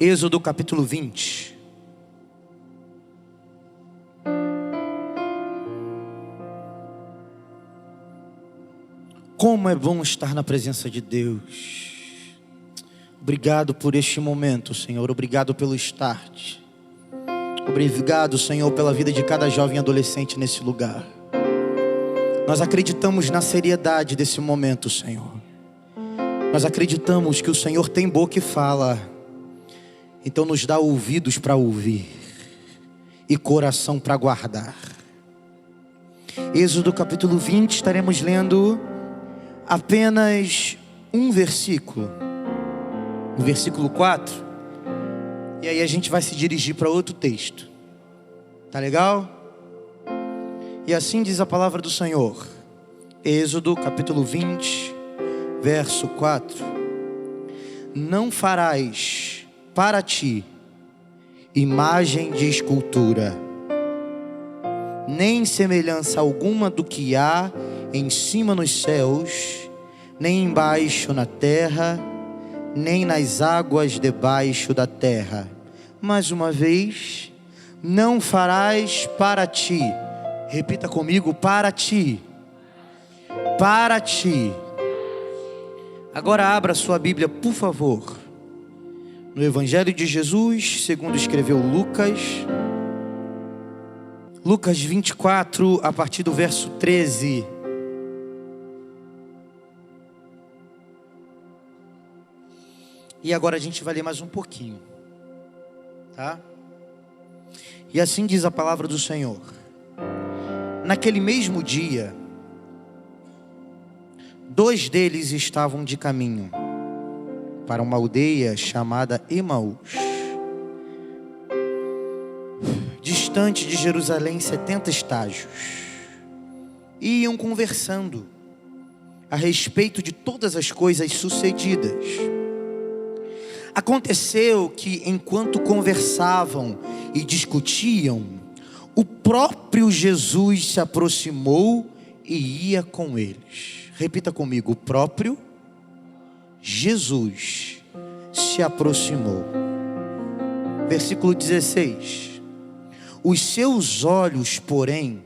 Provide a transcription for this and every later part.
Êxodo capítulo 20. Como é bom estar na presença de Deus. Obrigado por este momento, Senhor. Obrigado pelo start. Obrigado, Senhor, pela vida de cada jovem e adolescente nesse lugar. Nós acreditamos na seriedade desse momento, Senhor. Nós acreditamos que o Senhor tem boca e fala. Então nos dá ouvidos para ouvir e coração para guardar. Êxodo capítulo 20, estaremos lendo apenas um versículo. O versículo 4. E aí a gente vai se dirigir para outro texto. Tá legal? E assim diz a palavra do Senhor. Êxodo capítulo 20, verso 4. Não farás para ti imagem de escultura, nem semelhança alguma do que há em cima nos céus, nem embaixo na terra, nem nas águas debaixo da terra. Mais uma vez, não farás para ti. Repita comigo: para ti. Para ti. Agora abra sua Bíblia, por favor, no Evangelho de Jesus, segundo escreveu Lucas. Lucas 24, a partir do verso 13. E agora a gente vai ler mais um pouquinho, tá? E assim diz a palavra do Senhor. Naquele mesmo dia, 2 deles estavam de caminho para uma aldeia chamada Emaús, distante de Jerusalém 70 estágios. E iam conversando a respeito de todas as coisas sucedidas. Aconteceu que enquanto conversavam e discutiam, o próprio Jesus se aproximou e ia com eles. Repita comigo: o próprio Jesus se aproximou. Versículo 16. Os seus olhos, porém,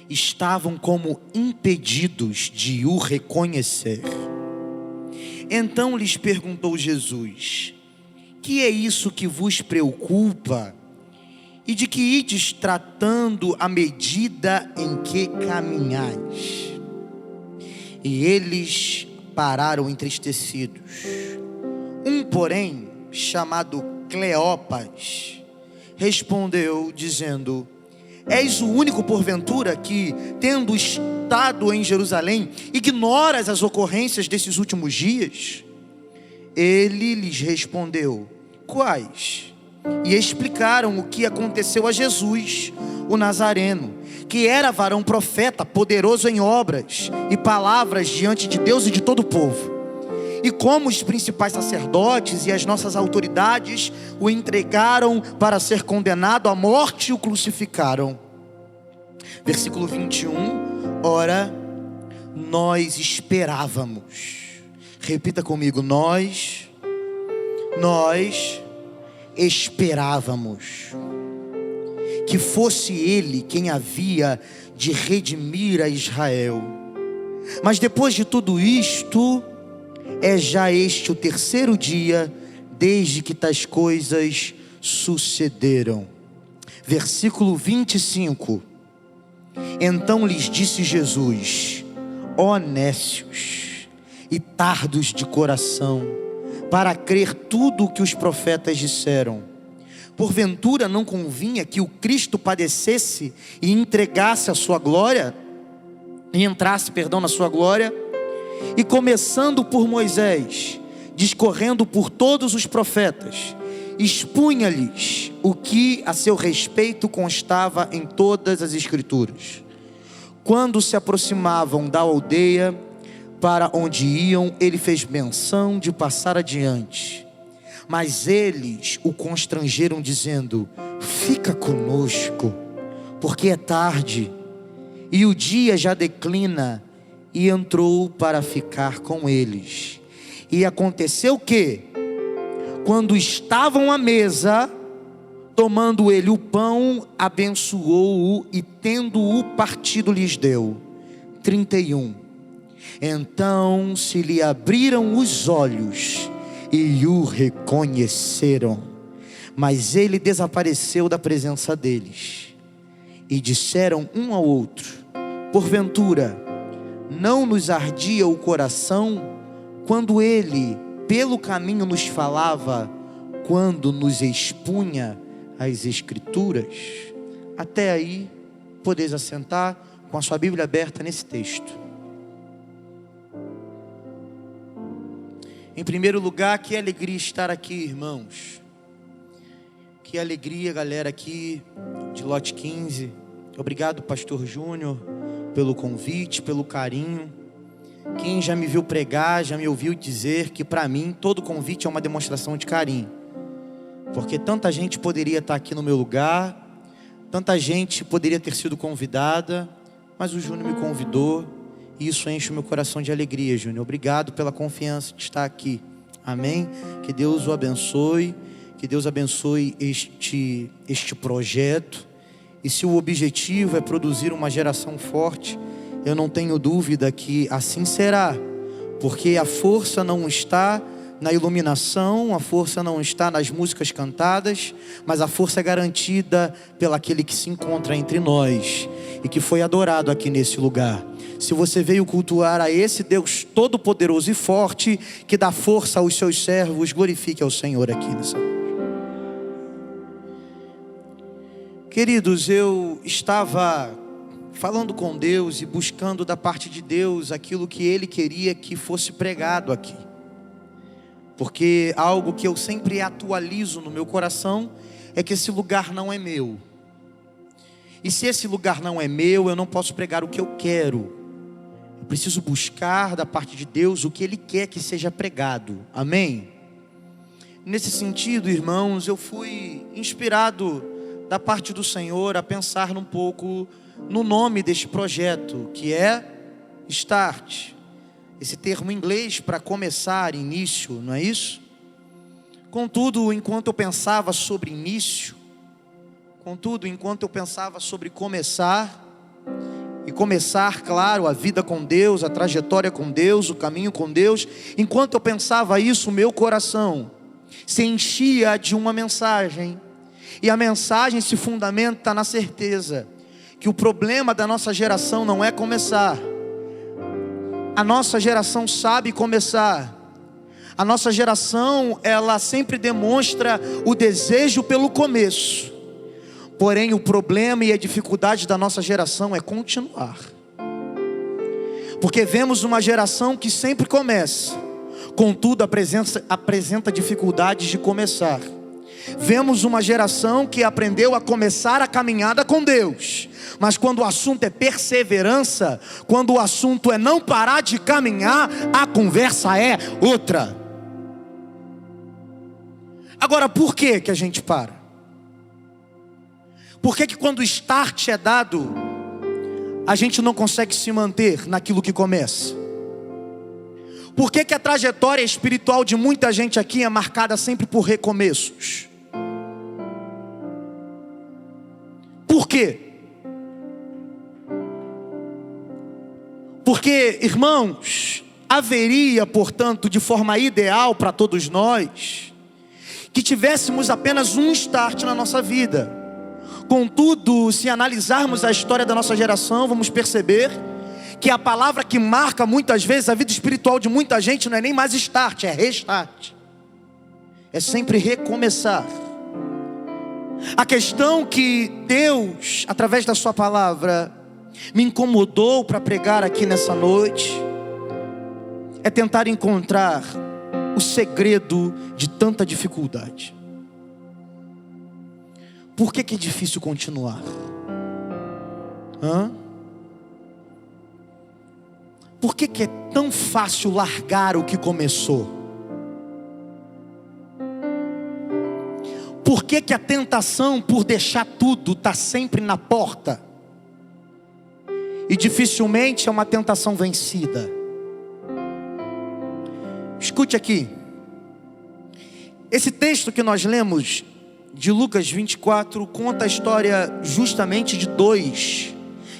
estavam como impedidos de o reconhecer. Então lhes perguntou Jesus: que é isso que vos preocupa? E de que ides tratando à medida em que caminhais? E eles pararam entristecidos. Um, porém, chamado Cleopas, respondeu dizendo: és o único porventura que, tendo estado em Jerusalém, ignoras as ocorrências desses últimos dias? Ele lhes respondeu: quais? E explicaram o que aconteceu a Jesus, o Nazareno, que era varão profeta, poderoso em obras e palavras diante de Deus e de todo o povo. E como os principais sacerdotes e as nossas autoridades o entregaram para ser condenado à morte e o crucificaram. Versículo 21. Ora, nós esperávamos. Repita comigo: nós esperávamos que fosse ele quem havia de redimir a Israel. Mas depois de tudo isto, é já este o 3º dia desde que tais coisas sucederam. Versículo 25. Então lhes disse Jesus: ó nécios e tardos de coração, para crer tudo o que os profetas disseram. Porventura não convinha que o Cristo padecesse e entregasse a sua glória, e entrasse, na sua glória? E começando por Moisés, discorrendo por todos os profetas, expunha-lhes o que a seu respeito constava em todas as Escrituras. Quando se aproximavam da aldeia para onde iam, ele fez menção de passar adiante. Mas eles o constrangeram, dizendo: fica conosco, porque é tarde, e o dia já declina. E entrou para ficar com eles. E aconteceu que, quando estavam à mesa, tomando ele o pão, abençoou-o e tendo-o partido lhes deu. 31. Então se lhe abriram os olhos e o reconheceram, mas ele desapareceu da presença deles. E disseram um ao outro: porventura não nos ardia o coração quando ele pelo caminho nos falava, quando nos expunha as Escrituras? Até aí, podeis assentar com a sua Bíblia aberta nesse texto. Em primeiro lugar, que alegria estar aqui, irmãos. Que alegria, galera, aqui de Lote 15. Obrigado, Pastor Júnior, pelo convite, pelo carinho. Quem já me viu pregar, já me ouviu dizer que para mim todo convite é uma demonstração de carinho. Porque tanta gente poderia estar aqui no meu lugar, tanta gente poderia ter sido convidada, mas o Júnior me convidou. E isso enche o meu coração de alegria, Júnior. Obrigado pela confiança de estar aqui. Amém? Que Deus o abençoe. Que Deus abençoe este projeto. E se o objetivo é produzir uma geração forte, eu não tenho dúvida que assim será. Porque a força não está na iluminação, a força não está nas músicas cantadas, mas a força é garantida pelo aquele que se encontra entre nós e que foi adorado aqui nesse lugar. Se você veio cultuar a esse Deus todo-poderoso e forte, que dá força aos seus servos, glorifique ao Senhor aqui nessa noite. Queridos, eu estava falando com Deus e buscando da parte de Deus aquilo que Ele queria que fosse pregado aqui. Porque algo que eu sempre atualizo no meu coração é que esse lugar não é meu. E se esse lugar não é meu, eu não posso pregar o que eu quero. Eu preciso buscar da parte de Deus o que Ele quer que seja pregado. Amém? Nesse sentido, irmãos, eu fui inspirado da parte do Senhor a pensar um pouco no nome deste projeto, que é Start. Esse termo em inglês para começar, início, não é isso? Contudo, enquanto eu pensava sobre início, enquanto eu pensava sobre começar, e começar, claro, a vida com Deus, a trajetória com Deus, o caminho com Deus, enquanto eu pensava isso, meu coração se enchia de uma mensagem, e a mensagem se fundamenta na certeza que o problema da nossa geração não é começar. A nossa geração sabe começar. A nossa geração, ela sempre demonstra o desejo pelo começo. Porém, o problema e a dificuldade da nossa geração é continuar. Porque vemos uma geração que sempre começa, contudo apresenta dificuldades de começar. Vemos uma geração que aprendeu a começar a caminhada com Deus, mas quando o assunto é perseverança, quando o assunto é não parar de caminhar, a conversa é outra. Agora, por que que a gente para? Por que que quando o start é dado, a gente não consegue se manter naquilo que começa? Por que que a trajetória espiritual de muita gente aqui é marcada sempre por recomeços? Por quê? Porque, irmãos, haveria, portanto, de forma ideal para todos nós, que tivéssemos apenas um start na nossa vida. Contudo, se analisarmos a história da nossa geração, vamos perceber que a palavra que marca muitas vezes a vida espiritual de muita gente não é nem mais start, é restart. É sempre recomeçar. A questão que Deus, através da sua palavra, me incomodou para pregar aqui nessa noite, é tentar encontrar o segredo de tanta dificuldade. Por que que é difícil continuar? Por que que é tão fácil largar o que começou? Por que que a tentação por deixar tudo está sempre na porta? E dificilmente é uma tentação vencida. Escute aqui. Esse texto que nós lemos de Lucas 24 conta a história justamente de dois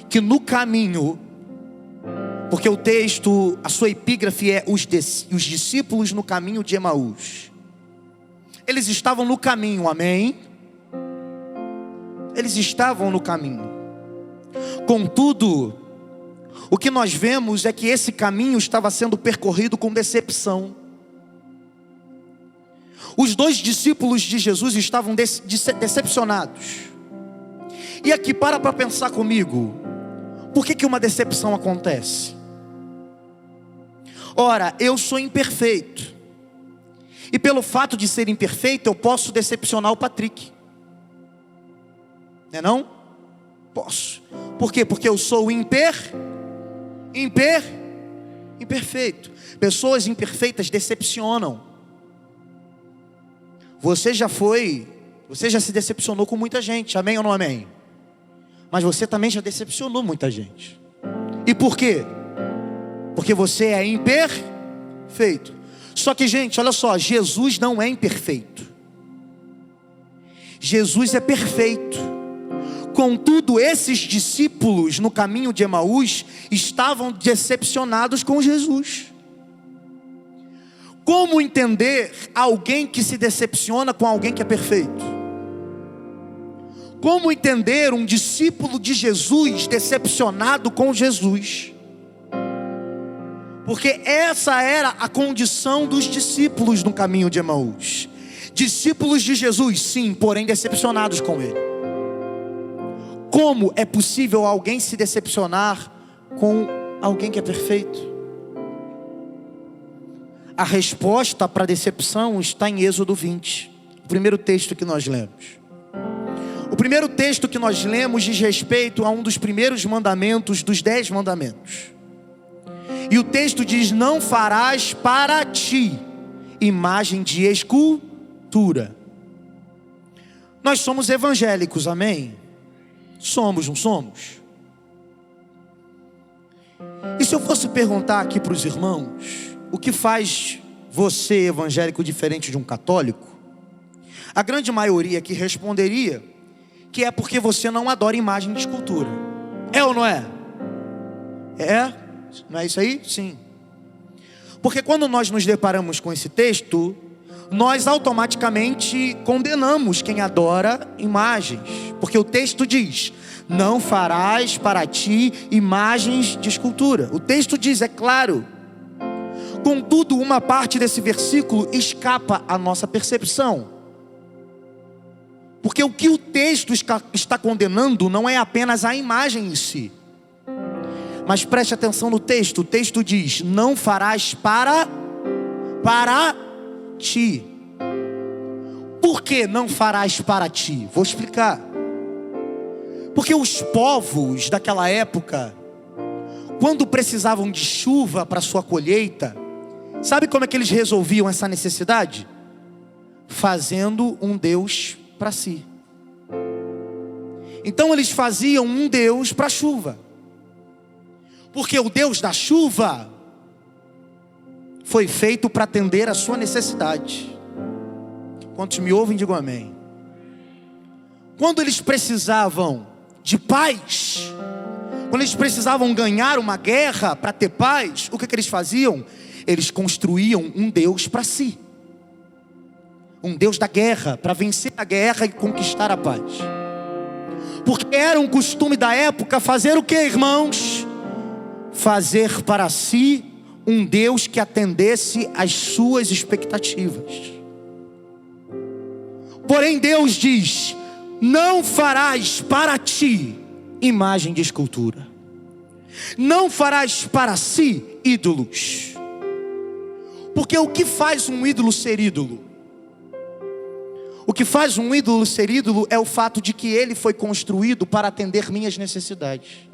que no caminho, porque o texto, a sua epígrafe é os discípulos no caminho de Emaús. Eles estavam no caminho, amém? Eles estavam no caminho. Contudo, o que nós vemos é que esse caminho estava sendo percorrido com decepção. Os dois discípulos de Jesus estavam decepcionados. E aqui para pensar comigo, por que uma decepção acontece? Ora, eu sou imperfeito, e pelo fato de ser imperfeito, eu posso decepcionar o Patrick. Não é não? Posso. Por quê? Porque eu sou imperfeito. Pessoas imperfeitas decepcionam. Você já se decepcionou com muita gente, amém ou não amém? Mas você também já decepcionou muita gente. E por quê? Porque você é imperfeito. Só que, gente, olha só, Jesus não é imperfeito. Jesus é perfeito. Contudo, esses discípulos no caminho de Emaús estavam decepcionados com Jesus. Como entender alguém que se decepciona com alguém que é perfeito? Como entender um discípulo de Jesus decepcionado com Jesus? Porque essa era a condição dos discípulos no caminho de Emaús. Discípulos de Jesus, sim, porém decepcionados com Ele. Como é possível alguém se decepcionar com alguém que é perfeito? A resposta para a decepção está em Êxodo 20, o primeiro texto que nós lemos. O primeiro texto que nós lemos diz respeito a um dos primeiros mandamentos dos 10 mandamentos. E o texto diz: não farás para ti imagem de escultura. Nós somos evangélicos, amém? Somos, não somos? E se eu fosse perguntar aqui para os irmãos, o que faz você evangélico diferente de um católico? A grande maioria aqui responderia que é porque você não adora imagem de escultura. É ou não é? É? Não é isso aí? Sim. Porque quando nós nos deparamos com esse texto, nós automaticamente condenamos quem adora imagens. Porque o texto diz: não farás para ti imagens de escultura. O texto diz, é claro. Contudo, uma parte desse versículo escapa à nossa percepção. Porque o que o texto está condenando não é apenas a imagem em si. Mas preste atenção no texto. O texto diz: não farás para ti. Por que não farás para ti? Vou explicar. Porque os povos daquela época, quando precisavam de chuva para sua colheita, sabe como é que eles resolviam essa necessidade? Fazendo um Deus para si. Então eles faziam um Deus para a chuva. Porque o Deus da chuva foi feito para atender a sua necessidade. Quantos me ouvem, digam amém. Quando eles precisavam de paz, quando eles precisavam ganhar uma guerra para ter paz, o que eles faziam? Eles construíam um Deus para si. Um Deus da guerra, para vencer a guerra e conquistar a paz. Porque era um costume da época fazer o que, irmãos? Fazer para si um Deus que atendesse às suas expectativas. Porém Deus diz: não farás para ti imagem de escultura. Não farás para si ídolos. Porque o que faz um ídolo ser ídolo? O que faz um ídolo ser ídolo é o fato de que ele foi construído para atender minhas necessidades.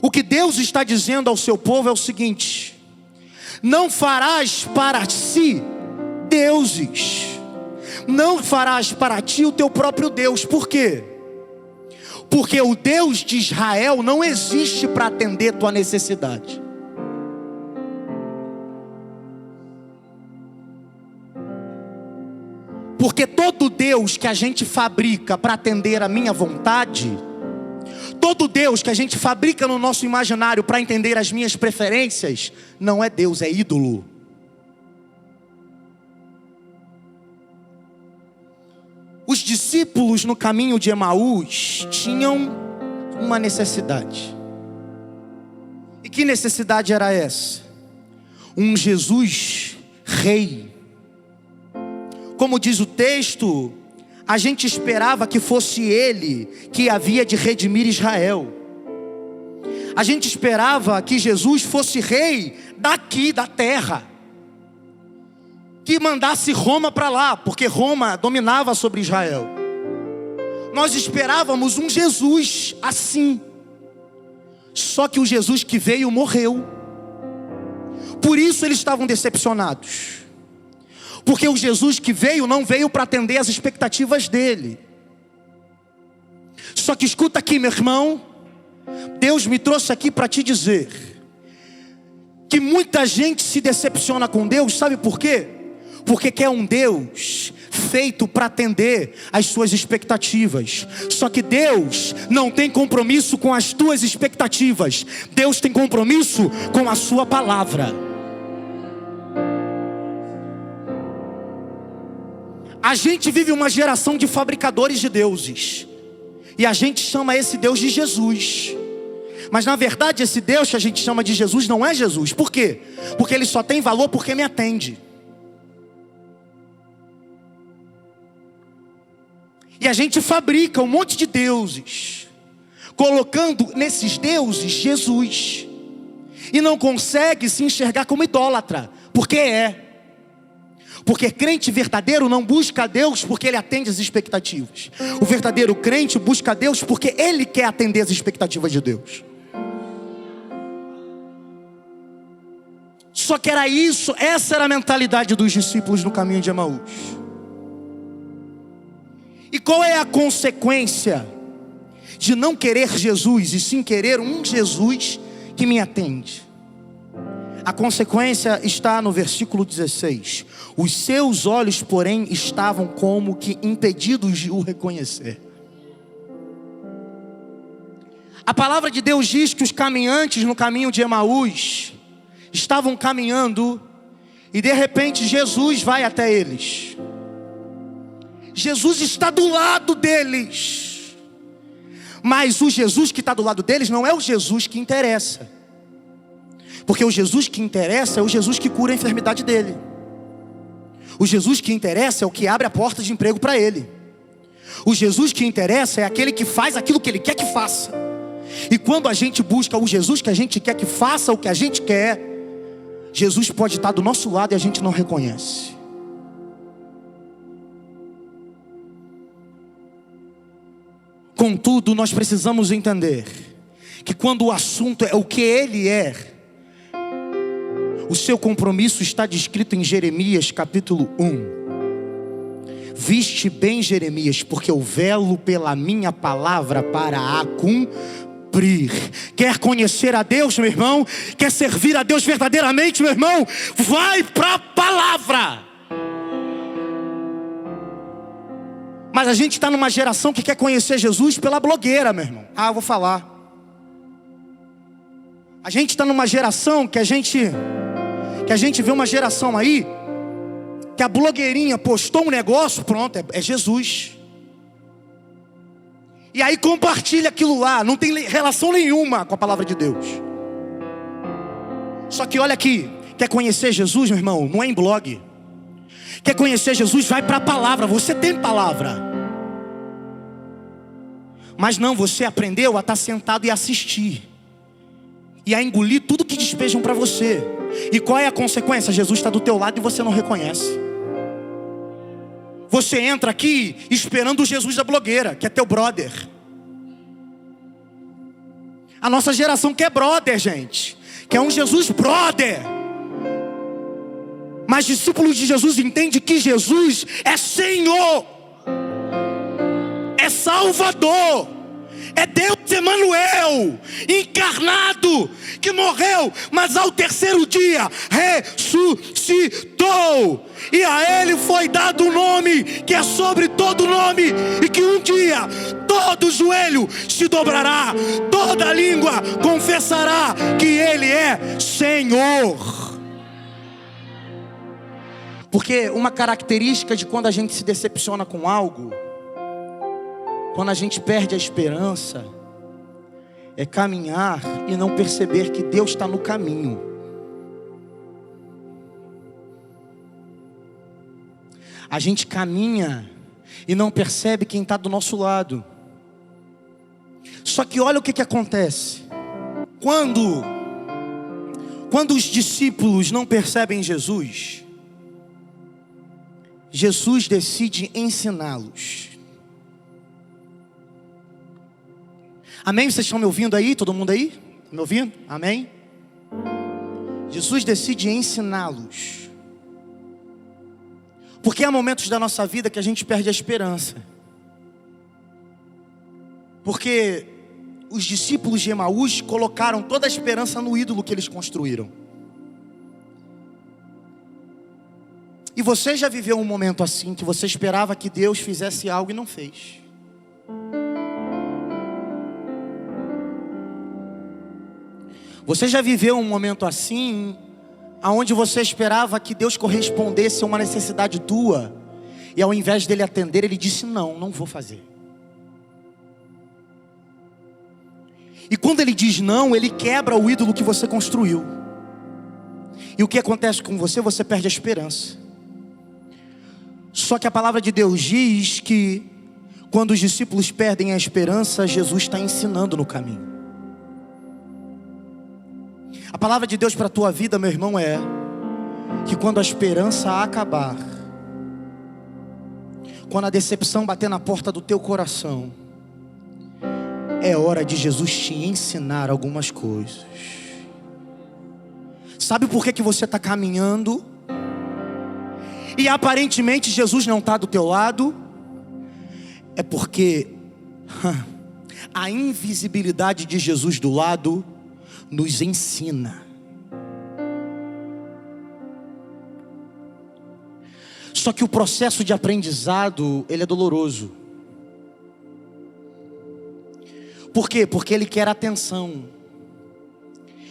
O que Deus está dizendo ao seu povo é o seguinte: não farás para si deuses. Não farás para ti o teu próprio Deus. Por quê? Porque o Deus de Israel não existe para atender tua necessidade. todo Deus que a gente fabrica para atender a minha vontade, todo Deus que a gente fabrica no nosso imaginário para entender as minhas preferências, não é Deus, é ídolo. Os discípulos no caminho de Emaús tinham uma necessidade. E que necessidade era essa? Um Jesus rei. Como diz o texto, a gente esperava que fosse ele que havia de redimir Israel. A gente esperava que Jesus fosse rei daqui, da terra, que mandasse Roma para lá, porque Roma dominava sobre Israel. Nós esperávamos um Jesus assim. Só que o Jesus que veio morreu. Por isso eles estavam decepcionados. Porque o Jesus que veio não veio para atender as expectativas dele. Só que escuta aqui, meu irmão, Deus me trouxe aqui para te dizer que muita gente se decepciona com Deus, sabe por quê? Porque quer um Deus feito para atender as suas expectativas. Só que Deus não tem compromisso com as tuas expectativas. Deus tem compromisso com a sua palavra. A gente vive uma geração de fabricadores de deuses. E a gente chama esse Deus de Jesus. Mas na verdade esse Deus que a gente chama de Jesus não é Jesus. Por quê? Porque ele só tem valor porque me atende. E a gente fabrica um monte de deuses, colocando nesses deuses Jesus. E não consegue se enxergar como idólatra. Porque é. Porque crente verdadeiro não busca a Deus porque ele atende as expectativas. O verdadeiro crente busca a Deus porque ele quer atender as expectativas de Deus. Só que era isso, essa era a mentalidade dos discípulos no caminho de Emaús. E qual é a consequência de não querer Jesus e sim querer um Jesus que me atende? A consequência está no versículo 16. Os seus olhos, porém, estavam como que impedidos de o reconhecer. A palavra de Deus diz que os caminhantes no caminho de Emaús estavam caminhando e de repente Jesus vai até eles. Jesus está do lado deles. Mas o Jesus que está do lado deles não é o Jesus que interessa. Porque o Jesus que interessa é o Jesus que cura a enfermidade dele. O Jesus que interessa é o que abre a porta de emprego para ele. O Jesus que interessa é aquele que faz aquilo que ele quer que faça. E quando a gente busca o Jesus que a gente quer que faça o que a gente quer, Jesus pode estar do nosso lado e a gente não reconhece. Contudo, nós precisamos entender que quando o assunto é o que ele é, o seu compromisso está descrito em Jeremias capítulo 1. Viste bem, Jeremias, porque eu velo pela minha palavra para a cumprir. Quer conhecer a Deus, meu irmão? Quer servir a Deus verdadeiramente, meu irmão? Vai para a palavra. Mas a gente está numa geração que quer conhecer Jesus pela blogueira, meu irmão. Eu vou falar. A gente está numa geração que a gente vê uma geração aí que a blogueirinha postou um negócio, pronto, é Jesus. E aí compartilha aquilo lá, não tem relação nenhuma com a palavra de Deus. Só que olha aqui, quer conhecer Jesus, meu irmão? Não é em blog. Quer conhecer Jesus? Vai para a palavra, você tem palavra. Mas não, você aprendeu a estar sentado e assistir. E a engolir tudo que despejam para você. E qual é a consequência? Jesus está do teu lado e você não reconhece. Você entra aqui esperando o Jesus da blogueira, que é teu brother. A nossa geração quer brother, gente. Quer um Jesus brother. Mas discípulos de Jesus entendem que Jesus é Senhor, é Salvador, É Deus Emanuel, encarnado, que morreu, mas ao terceiro dia ressuscitou. E a Ele foi dado um nome que é sobre todo nome, e que um dia todo joelho se dobrará, toda língua confessará que Ele é Senhor. Porque uma característica de quando a gente se decepciona com algo, quando a gente perde a esperança, é caminhar e não perceber que Deus está no caminho. A gente caminha e não percebe quem está do nosso lado. Só que olha o que acontece. Quando os discípulos não percebem Jesus, Jesus decide ensiná-los. Amém? Vocês estão me ouvindo aí? Todo mundo aí? Me ouvindo? Amém? Jesus decide ensiná-los. Porque há momentos da nossa vida que a gente perde a esperança. Porque os discípulos de Emaús colocaram toda a esperança no ídolo que eles construíram. E você já viveu um momento assim, que você esperava que Deus fizesse algo e não fez? Você já viveu um momento assim, aonde você esperava que Deus correspondesse a uma necessidade tua, e ao invés dele atender, ele disse: não vou fazer. E quando ele diz não, ele quebra o ídolo que você construiu. E o que acontece com você? Você perde a esperança. Só que a palavra de Deus diz que quando os discípulos perdem a esperança, Jesus está ensinando no caminho. A palavra de Deus para a tua vida, meu irmão, é que quando a esperança acabar, quando a decepção bater na porta do teu coração, é hora de Jesus te ensinar algumas coisas. Sabe por que você está caminhando e aparentemente Jesus não está do teu lado? É porque a invisibilidade de Jesus do lado nos ensina. Só que o processo de aprendizado, ele é doloroso. Por quê? Porque ele quer atenção.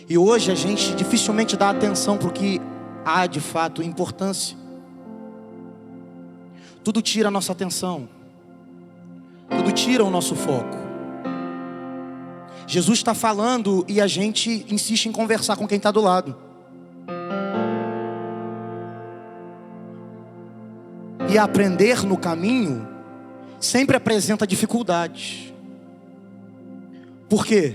E hoje a gente dificilmente dá atenção para o que há de fato importância. Tudo tira a nossa atenção. Tudo tira o nosso foco. Jesus está falando e a gente insiste em conversar com quem está do lado. E aprender no caminho sempre apresenta dificuldades. Por quê?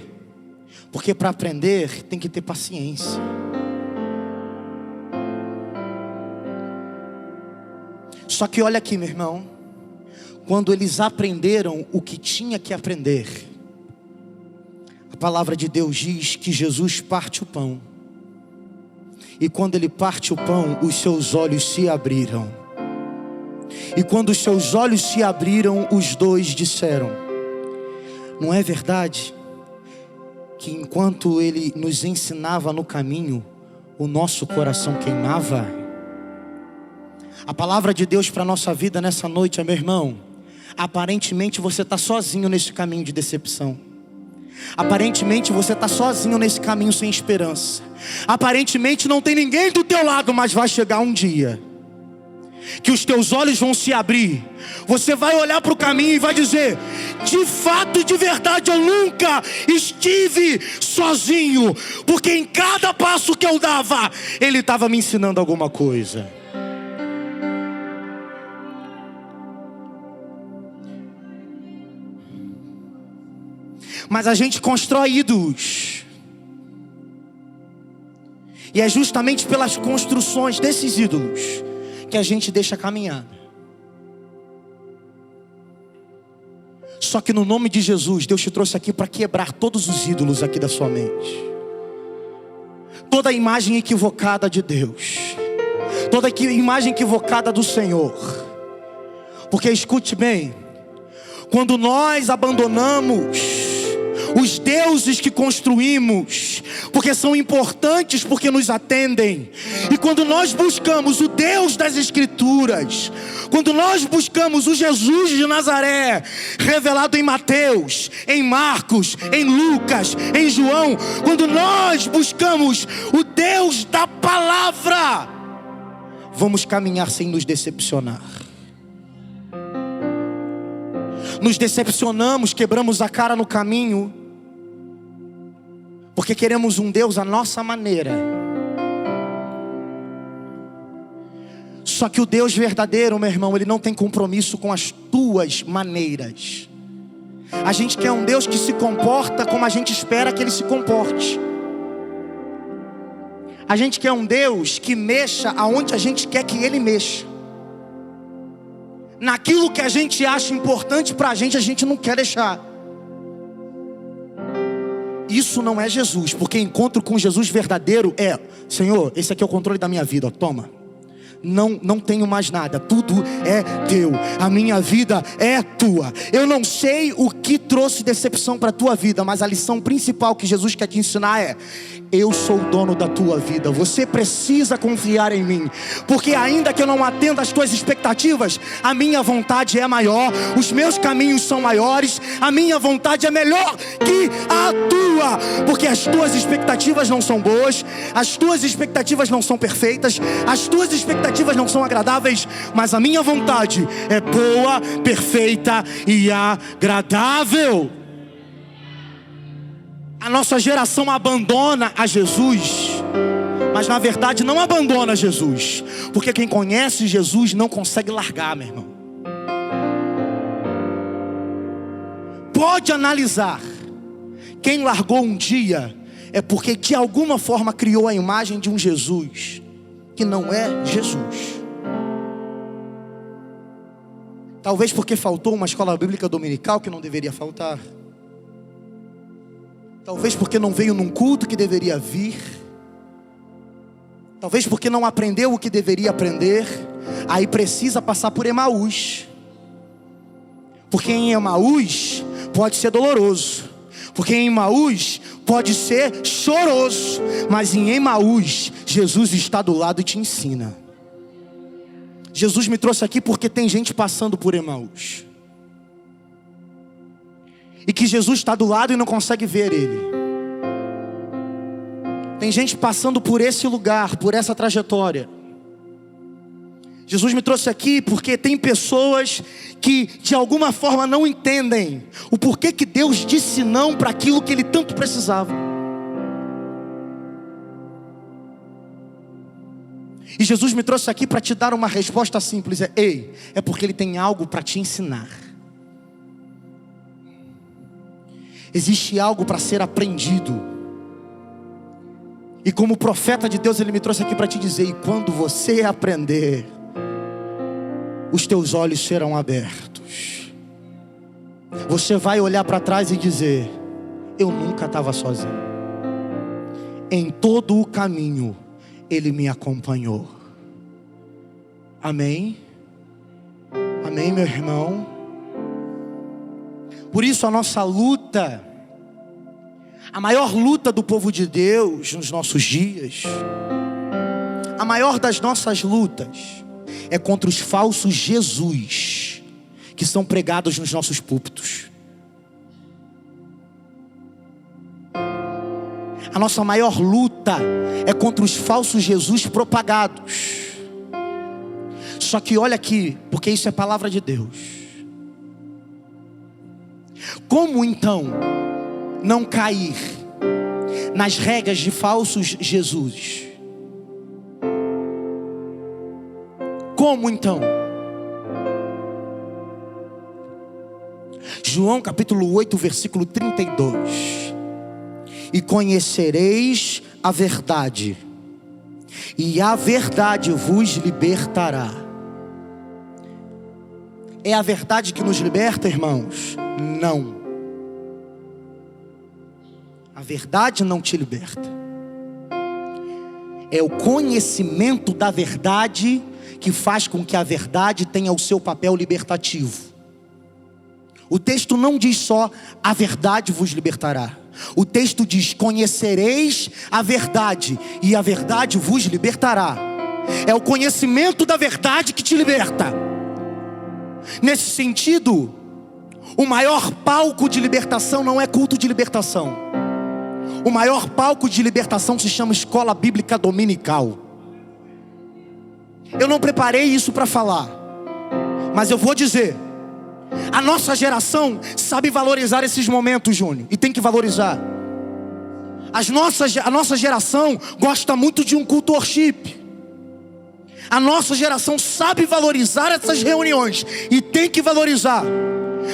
Porque para aprender tem que ter paciência. Só que olha aqui, meu irmão. Quando eles aprenderam o que tinha que aprender, a palavra de Deus diz que Jesus parte o pão. E quando ele parte o pão, os seus olhos se abriram. E quando os seus olhos se abriram, os dois disseram: não é verdade que enquanto ele nos ensinava no caminho, o nosso coração queimava? A palavra de Deus para a nossa vida nessa noite, meu irmão, aparentemente você está sozinho nesse caminho de decepção. Aparentemente você está sozinho nesse caminho sem esperança. Aparentemente não tem ninguém do teu lado, mas vai chegar um dia que os teus olhos vão se abrir. Você vai olhar para o caminho e vai dizer: de fato, de verdade, eu nunca estive sozinho, porque em cada passo que eu dava, Ele estava me ensinando alguma coisa. Mas a gente constrói ídolos. E é justamente pelas construções desses ídolos que a gente deixa caminhar. Só que no nome de Jesus, Deus te trouxe aqui para quebrar todos os ídolos aqui da sua mente. Toda imagem equivocada de Deus. Toda imagem equivocada do Senhor. Porque escute bem, quando nós abandonamos os deuses que construímos, porque são importantes, porque nos atendem. E quando nós buscamos o Deus das Escrituras, quando nós buscamos o Jesus de Nazaré, revelado em Mateus, em Marcos, em Lucas, em João, quando nós buscamos o Deus da palavra, vamos caminhar sem nos decepcionar. Nos decepcionamos, quebramos a cara no caminho, porque queremos um Deus à nossa maneira. Só que o Deus verdadeiro, meu irmão, Ele não tem compromisso com as tuas maneiras. A gente quer um Deus que se comporta como a gente espera que Ele se comporte. A gente quer um Deus que mexa aonde a gente quer que Ele mexa. Naquilo que a gente acha importante para a gente não quer deixar. Isso não é Jesus, porque encontro com Jesus verdadeiro é: Senhor, esse aqui é o controle da minha vida, ó, toma. Não tenho mais nada, tudo é teu, a minha vida é tua. Eu não sei o que trouxe decepção para a tua vida, mas a lição principal que Jesus quer te ensinar é: eu sou o dono da tua vida, você precisa confiar em mim, porque ainda que eu não atenda às tuas expectativas, a minha vontade é maior, os meus caminhos são maiores, a minha vontade é melhor que a tua, porque as tuas expectativas não são boas, as tuas expectativas não são perfeitas, as tuas expectativas não são agradáveis, mas a minha vontade é boa, perfeita e agradável. A nossa geração abandona a Jesus, mas na verdade não abandona Jesus, porque quem conhece Jesus não consegue largar, meu irmão. Pode analisar. Quem largou um dia é porque de alguma forma criou a imagem de um Jesus que não é Jesus. Talvez porque faltou uma escola bíblica dominical que não deveria faltar. Talvez porque não veio num culto que deveria vir. Talvez porque não aprendeu o que deveria aprender. Aí precisa passar por Emaús. Porque em Emaús pode ser doloroso. Porque em Emaús pode ser choroso. Mas em Emaús Jesus está do lado e te ensina. Jesus me trouxe aqui porque tem gente passando por Emaús. E que Jesus está do lado e não consegue ver Ele. Tem gente passando por esse lugar, por essa trajetória. Jesus me trouxe aqui porque tem pessoas que de alguma forma não entendem o porquê que Deus disse não para aquilo que Ele tanto precisava. E Jesus me trouxe aqui para te dar uma resposta simples: é porque Ele tem algo para te ensinar. Existe algo para ser aprendido. E como profeta de Deus, Ele me trouxe aqui para te dizer: e quando você aprender, os teus olhos serão abertos. Você vai olhar para trás e dizer: eu nunca estava sozinho. Em todo o caminho Ele me acompanhou. Amém? Amém, meu irmão? Por isso a nossa luta, a maior luta do povo de Deus nos nossos dias, a maior das nossas lutas é contra os falsos Jesus que são pregados nos nossos púlpitos. A nossa maior luta é contra os falsos Jesus propagados. Só que olha aqui, porque isso é palavra de Deus. Como então não cair nas regras de falsos Jesus? Como então? João capítulo 8, versículo 32. E conhecereis a verdade, e a verdade vos libertará. É a verdade que nos liberta, irmãos? Não. A verdade não te liberta. É o conhecimento da verdade que faz com que a verdade tenha o seu papel libertativo. O texto não diz só: a verdade vos libertará. O texto diz: conhecereis a verdade, e a verdade vos libertará. É o conhecimento da verdade que te liberta. Nesse sentido, o maior palco de libertação não é culto de libertação. O maior palco de libertação se chama escola bíblica dominical. Eu não preparei isso para falar, mas eu vou dizer: a nossa geração sabe valorizar esses momentos, Júnior, e tem que valorizar. A nossa geração gosta muito de um culto worship. A nossa geração sabe valorizar essas reuniões e tem que valorizar.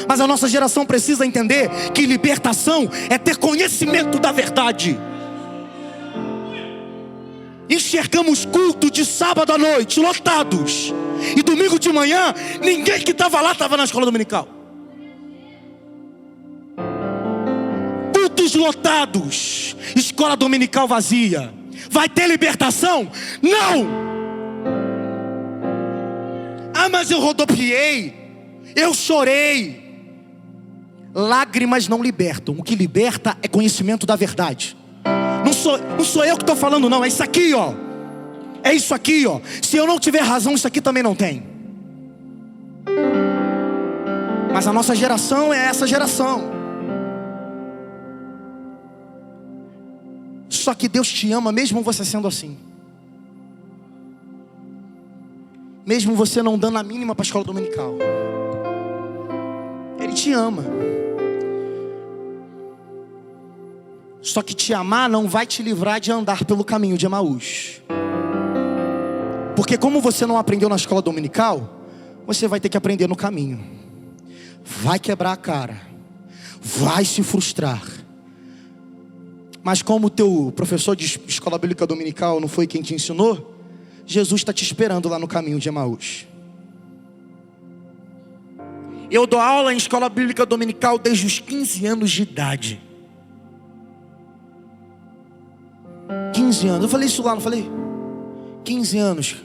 Mas a nossa geração precisa entender que libertação é ter conhecimento da verdade. Enxergamos culto de sábado à noite lotados, e domingo de manhã ninguém que estava lá estava na escola dominical. Cultos lotados, escola dominical vazia. Vai ter libertação? Não! Ah, mas eu rodopiei, eu chorei. Lágrimas não libertam. O que liberta é conhecimento da verdade. Não sou eu que estou falando, não. É isso aqui, ó. É isso aqui, ó. Se eu não tiver razão, isso aqui também não tem. Mas a nossa geração é essa geração. Só que Deus te ama mesmo você sendo assim. Mesmo você não dando a mínima para a escola dominical. Ele te ama. Só que te amar não vai te livrar de andar pelo caminho de Emaús. Porque como você não aprendeu na escola dominical, você vai ter que aprender no caminho. Vai quebrar a cara. Vai se frustrar. Mas como o teu professor de escola bíblica dominical não foi quem te ensinou, Jesus está te esperando lá no caminho de Emaús. Eu dou aula em escola bíblica dominical desde os 15 anos de idade. 15 anos, eu falei isso lá, não falei? 15 anos.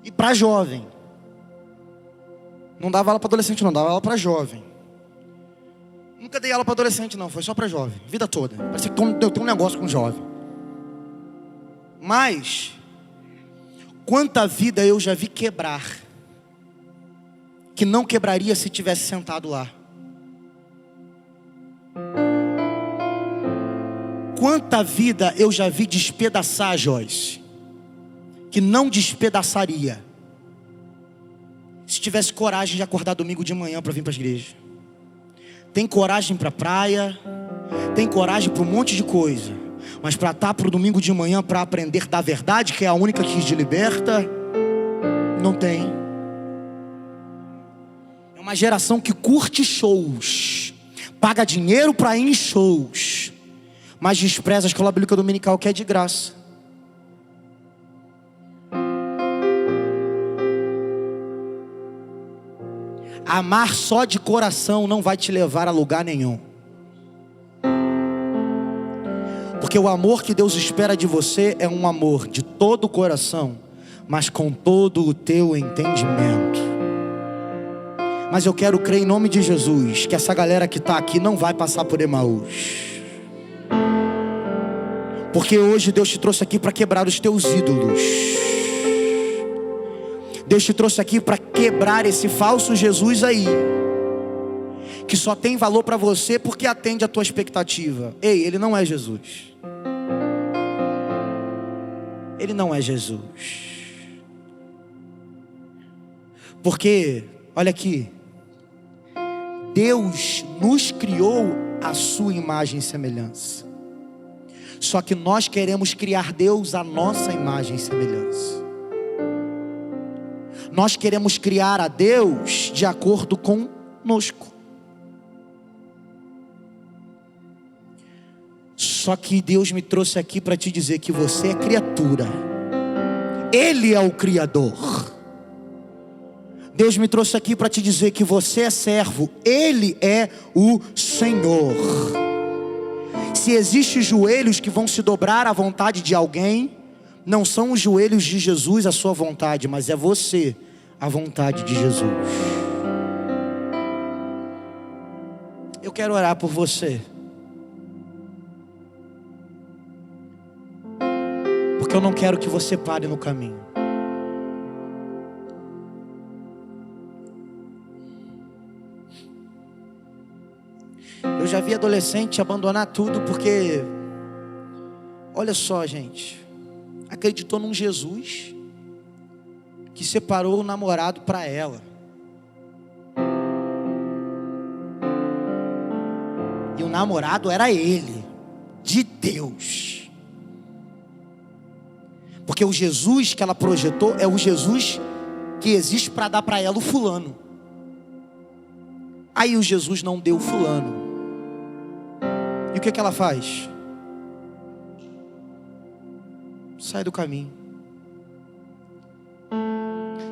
E para jovem. Não dava aula para adolescente não, dava aula para jovem. Nunca dei aula para adolescente não, foi só para jovem, vida toda. Parece que eu tenho um negócio com jovem. Mas quanta vida eu já vi quebrar, que não quebraria se tivesse sentado lá. Quanta vida eu já vi despedaçar, Joyce, que não despedaçaria se tivesse coragem de acordar domingo de manhã para vir para a igreja. Tem coragem para a praia, tem coragem para um monte de coisa, mas para estar para o domingo de manhã para aprender da verdade, que é a única que te liberta, não tem. É uma geração que curte shows, paga dinheiro para ir em shows, mas despreza a escola bíblica dominical, que é de graça. Amar só de coração não vai te levar a lugar nenhum. Porque o amor que Deus espera de você é um amor de todo o coração, mas com todo o teu entendimento. Mas eu quero crer em nome de Jesus que essa galera que está aqui não vai passar por Emaús. Porque hoje Deus te trouxe aqui para quebrar os teus ídolos. Deus te trouxe aqui para quebrar esse falso Jesus aí, que só tem valor para você porque atende a tua expectativa. Ei, ele não é Jesus. Ele não é Jesus. Porque, olha aqui, Deus nos criou à sua imagem e semelhança. Só que nós queremos criar Deus à nossa imagem e semelhança. Nós queremos criar a Deus de acordo conosco. Só que Deus me trouxe aqui para te dizer que você é criatura. Ele é o Criador. Deus me trouxe aqui para te dizer que você é servo. Ele é o Senhor. Se existem joelhos que vão se dobrar à vontade de alguém, não são os joelhos de Jesus a sua vontade, mas é você a vontade de Jesus. Eu quero orar por você, porque eu não quero que você pare no caminho. Eu já vi adolescente abandonar tudo porque, olha só, gente, acreditou num Jesus que separou o namorado para ela. E o namorado era ele, de Deus. Porque o Jesus que ela projetou é o Jesus que existe para dar para ela o fulano. Aí o Jesus não deu o fulano. E o que ela faz? Sai do caminho.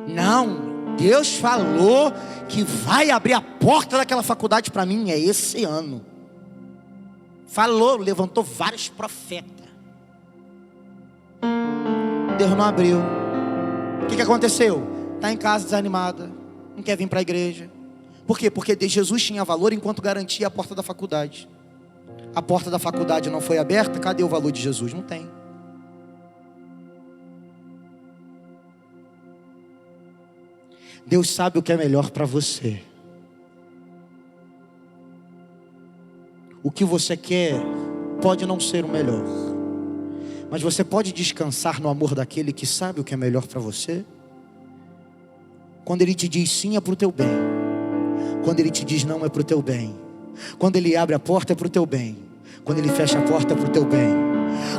Não, Deus falou que vai abrir a porta daquela faculdade para mim, é esse ano. Falou, levantou vários profetas. Deus não abriu. O que aconteceu? Está em casa desanimada, não quer vir para a igreja. Por quê? Porque Jesus tinha valor enquanto garantia a porta da faculdade. A porta da faculdade não foi aberta, cadê o valor de Jesus? Não tem. Deus sabe o que é melhor para você. O que você quer pode não ser o melhor, mas você pode descansar no amor daquele que sabe o que é melhor para você. Quando Ele te diz sim, é para o teu bem. Quando Ele te diz não, é para o teu bem. Quando Ele abre a porta, é para o teu bem. Quando Ele fecha a porta, é para o teu bem.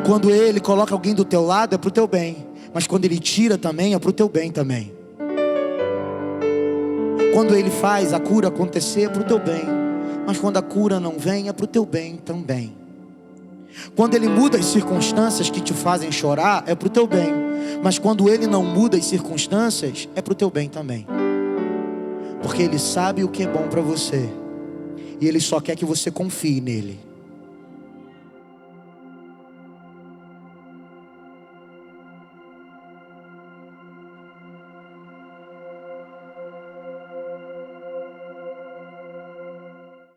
Quando Ele coloca alguém do teu lado, é para o teu bem. Mas quando Ele tira também, é para o teu bem também. Quando Ele faz a cura acontecer, é para o teu bem. Mas quando a cura não vem, é para o teu bem também. Quando Ele muda as circunstâncias que te fazem chorar, é para o teu bem. Mas quando Ele não muda as circunstâncias, é para o teu bem também. Porque Ele sabe o que é bom para você. E Ele só quer que você confie nele.